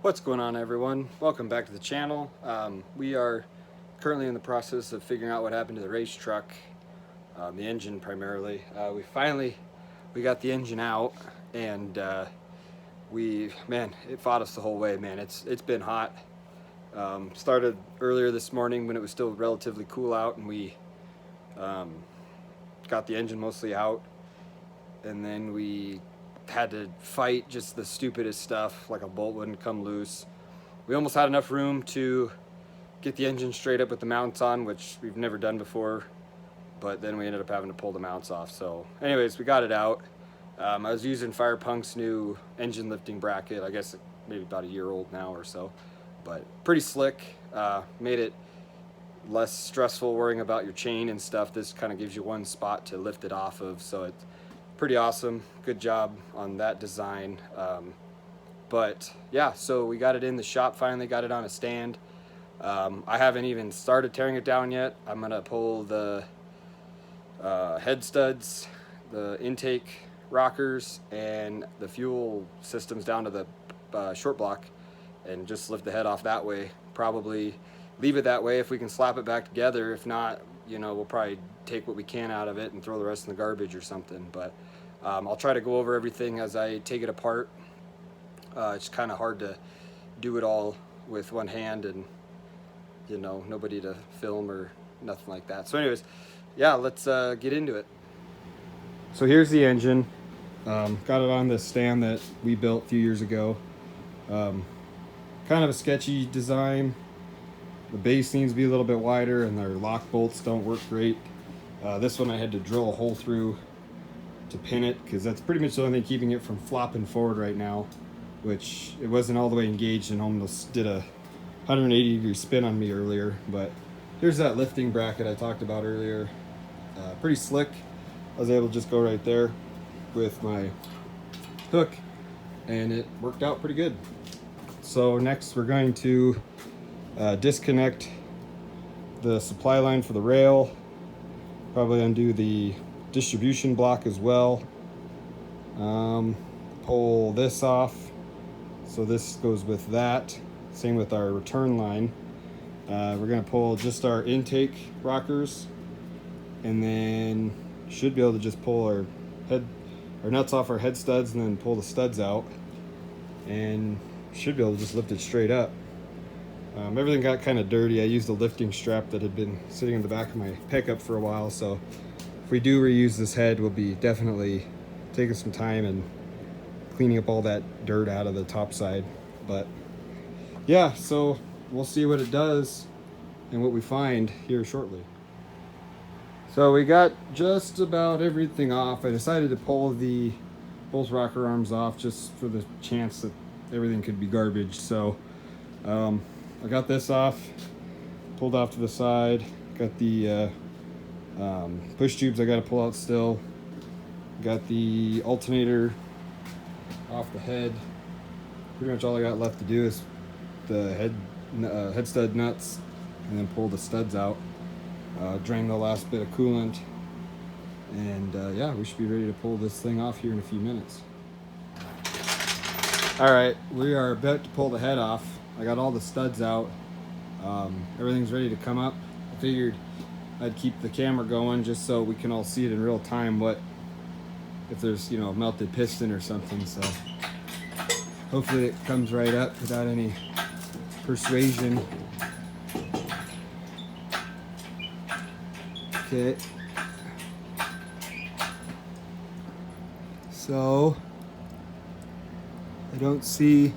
What's going on, everyone? Welcome back to the channel. We are currently in the process of figuring out what happened to the race truck, the engine primarily. We got the engine out, and it fought us the whole way, man. It's been hot. Started earlier this morning when it was still relatively cool out, and we um, got the engine mostly out, and then we had to fight just the stupidest stuff, like a bolt wouldn't come loose. We almost had enough room to get the engine straight up with the mounts on, which we've never done before, but then we ended up having to pull the mounts off. So anyways, we got it out. I was using Firepunk's new engine lifting bracket, I guess maybe about a year old now or so, but pretty slick. Made it less stressful worrying about your chain and stuff. This kind of gives you one spot to lift it off of, so it's pretty awesome. Good job on that design. But yeah, so we got it in the shop, finally got it on a stand. I haven't even started tearing it down yet. I'm gonna pull the head studs, the intake rockers, and the fuel systems down to the short block and just lift the head off that way. Probably leave it that way if we can slap it back together. If not, we'll probably take what we can out of it and throw the rest in the garbage or something. But I'll try to go over everything as I take it apart. It's kind of hard to do it all with one hand and nobody to film or nothing like that. So anyways, yeah, let's get into it. So here's the engine. Got it on this stand that we built a few years ago. Kind of a sketchy design. The base needs to be a little bit wider and their lock bolts don't work great. This one I had to drill a hole through to pin it because that's pretty much the only thing keeping it from flopping forward right now, which it wasn't all the way engaged and almost did a 180-degree spin on me earlier. But here's that lifting bracket I talked about earlier. Pretty slick. I was able to just go right there with my hook and it worked out pretty good. So next we're going to disconnect the supply line for the rail, probably undo the distribution block as well. Pull this off, so this goes with that. Same with our return line. We're going to pull just our intake rockers, and then should be able to just pull our nuts off our head studs and then pull the studs out, and should be able to just lift it straight up. Everything got kind of dirty. I used a lifting strap that had been sitting in the back of my pickup for a while, so if we do reuse this head, we'll be definitely taking some time and cleaning up all that dirt out of the top side. But yeah, so we'll see what it does and what we find here shortly. So we got just about everything off. I decided to pull both rocker arms off just for the chance that everything could be garbage. So I got this off, pulled off to the side, got the push tubes I got to pull out still, got the alternator off the head. Pretty much all I got left to do is the head stud nuts and then pull the studs out, drain the last bit of coolant, and yeah, we should be ready to pull this thing off here in a few minutes. All right, we are about to pull the head off. I got all the studs out. Everything's ready to come up. I figured I'd keep the camera going just so we can all see it in real time, if there's a melted piston or something. So hopefully it comes right up without any persuasion. Okay. So I don't see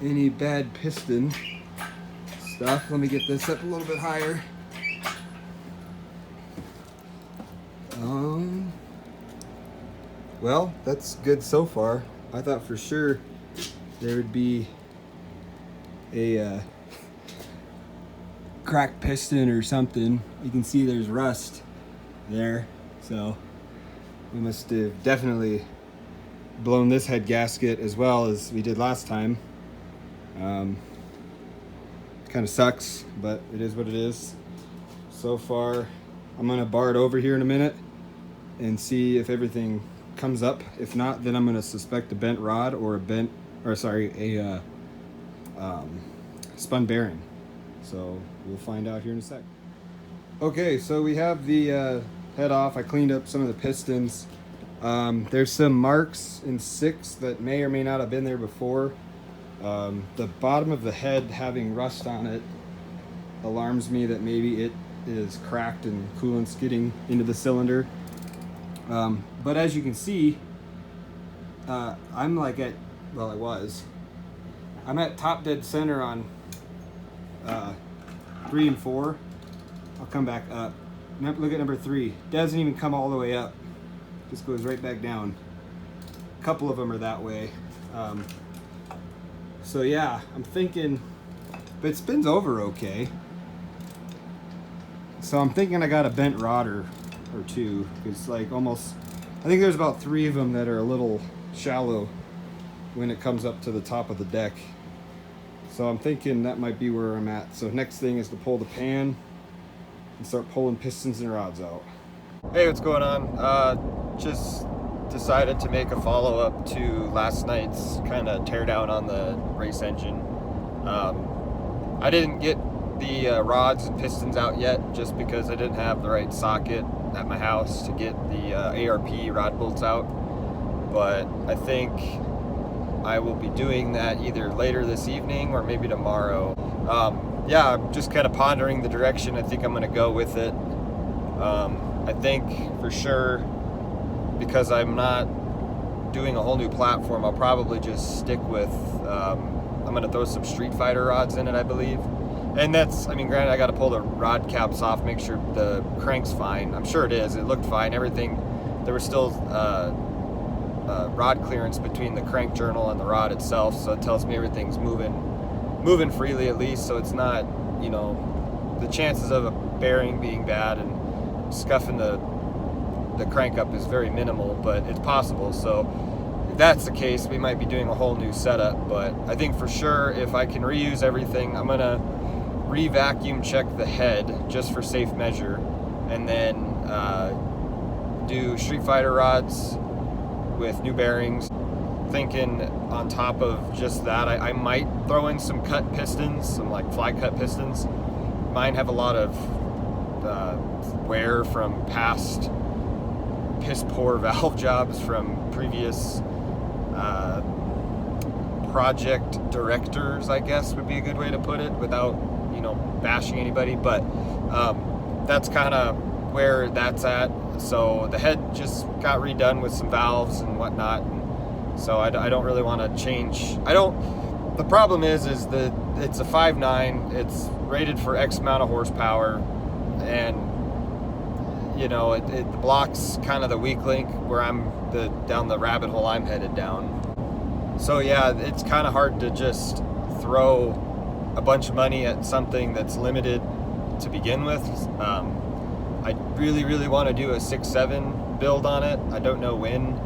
any bad piston stuff. Let me get this up a little bit higher. Well, that's good so far. I thought for sure there would be a cracked piston or something. You can see there's rust there, so we must have definitely blown this head gasket as well as we did last time. Kind of sucks, but it is what it is. So far, I'm gonna bar it over here in a minute and see if everything comes up. If not, then I'm gonna suspect a bent rod or a spun bearing. So we'll find out here in a sec. Okay, so we have the head off. I cleaned up some of the pistons. There's some marks in 6 that may or may not have been there before. The bottom of the head having rust on it alarms me that maybe it is cracked and coolant's getting into the cylinder. But as you can see, I'm like at, well, I'm at top dead center on 3 and 4. I'll come back up. Look at number 3. Doesn't even come all the way up. Just goes right back down. A couple of them are that way. So yeah, I'm thinking, but it spins over okay. So I'm thinking I got a bent rod or 2. It's like almost, I think there's about 3 of them that are a little shallow when it comes up to the top of the deck. So I'm thinking that might be where I'm at. So next thing is to pull the pan and start pulling pistons and rods out. Hey, what's going on? Just decided to make a follow-up to last night's kind of teardown on the race engine. I didn't get the rods and pistons out yet just because I didn't have the right socket at my house to get the ARP rod bolts out. But I think I will be doing that either later this evening or maybe tomorrow. Yeah, I'm just kind of pondering the direction I think I'm going to go with it. I think for sure, because I'm not doing a whole new platform, I'll probably just stick with, I'm going to throw some Street Fighter rods in it, I believe. And that's, I mean, granted, I got to pull the rod caps off, make sure the crank's fine. I'm sure it is. It looked fine. Everything, there was still rod clearance between the crank journal and the rod itself, so it tells me everything's moving freely at least, so it's not, you know, the chances of a bearing being bad and scuffing the crank up is very minimal, but it's possible. So if that's the case, we might be doing a whole new setup. But I think for sure, if I can reuse everything, I'm gonna re-vacuum check the head just for safe measure, and then do Street Fighter rods with new bearings. Thinking on top of just that, I might throw in some cut pistons, some like fly cut pistons. Mine have a lot of wear from past piss poor valve jobs from previous project directors, I guess would be a good way to put it without, you know, bashing anybody. But that's kind of where that's at. So the head just got redone with some valves and whatnot. So I don't really want to change. The problem is that it's a 5.9, it's rated for X amount of horsepower, and you know, it blocks kind of the weak link where I'm down the rabbit hole I'm headed down. So yeah, it's kind of hard to just throw a bunch of money at something that's limited to begin with. I really, really want to do a 6.7 build on it. I don't know when,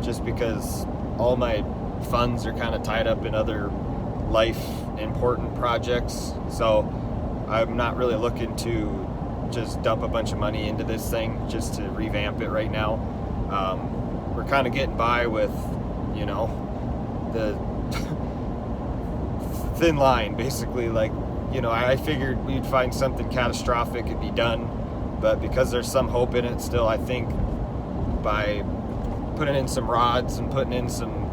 just because all my funds are kind of tied up in other life important projects. So I'm not really looking to just dump a bunch of money into this thing just to revamp it right now. We're kind of getting by with, you know, the thin line, basically. Like, you know, I figured we'd find something catastrophic and be done, but because there's some hope in it still, I think by putting in some rods and putting in some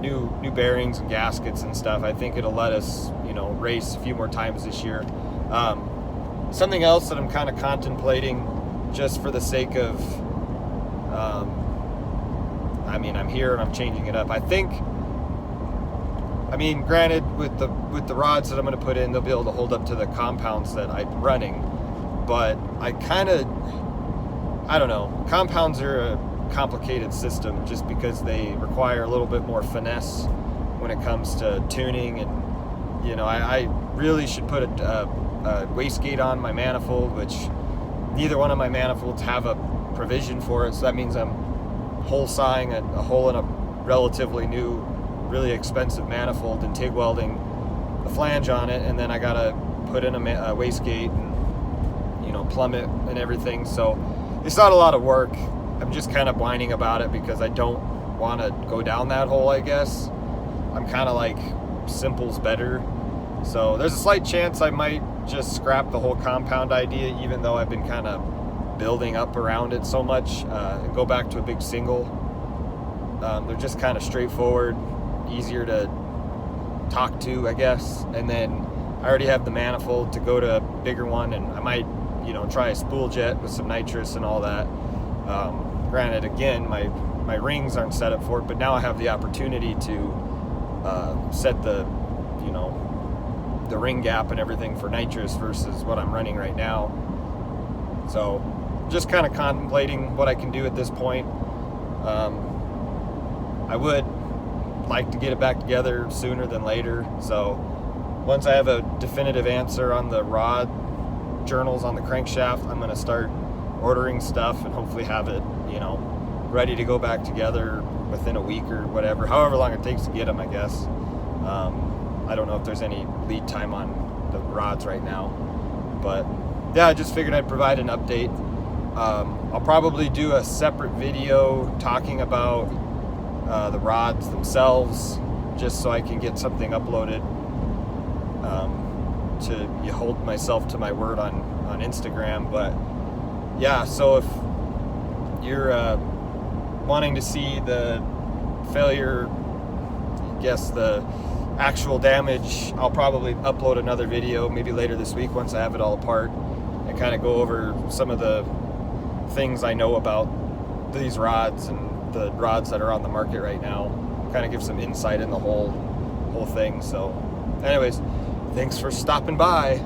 new bearings and gaskets and stuff, I think it'll let us, you know, race a few more times this year. Something else that I'm kind of contemplating, just for the sake of, I mean, I'm here and I'm changing it up. I think, I mean, granted, with the rods that I'm going to put in, they'll be able to hold up to the compounds that I'm running. But I don't know. Compounds are a complicated system just because they require a little bit more finesse when it comes to tuning, and you know, I really should put a wastegate on my manifold, which neither one of my manifolds have a provision for it, so that means I'm hole sawing a hole in a relatively new, really expensive manifold and TIG welding the flange on it, and then I gotta put in a wastegate and, you know, plumb it and everything. So it's not a lot of work. I'm just kind of whining about it because I don't want to go down that hole, I guess. I'm kind of like simple's better. So there's a slight chance I might just scrap the whole compound idea, even though I've been kind of building up around it so much, and go back to a big single. They're just kind of straightforward, easier to talk to, I guess. And then I already have the manifold to go to a bigger one, and I might, try a spool jet with some nitrous and all that. Granted, again, my rings aren't set up for it, but now I have the opportunity to set the ring gap and everything for nitrous versus what I'm running right now. So just kind of contemplating what I can do at this point. I would like to get it back together sooner than later. So once I have a definitive answer on the rod journals on the crankshaft, I'm going to start ordering stuff and hopefully have it, ready to go back together within a week or whatever, however long it takes to get them, I guess. I don't know if there's any lead time on the rods right now, but yeah, I just figured I'd provide an update. I'll probably do a separate video talking about the rods themselves, just so I can get something uploaded to hold myself to my word on Instagram. But yeah, so if you're wanting to see the failure, I guess the actual damage, I'll probably upload another video maybe later this week once I have it all apart and kind of go over some of the things I know about these rods and the rods that are on the market right now, kind of give some insight in the whole thing. So anyways, thanks for stopping by.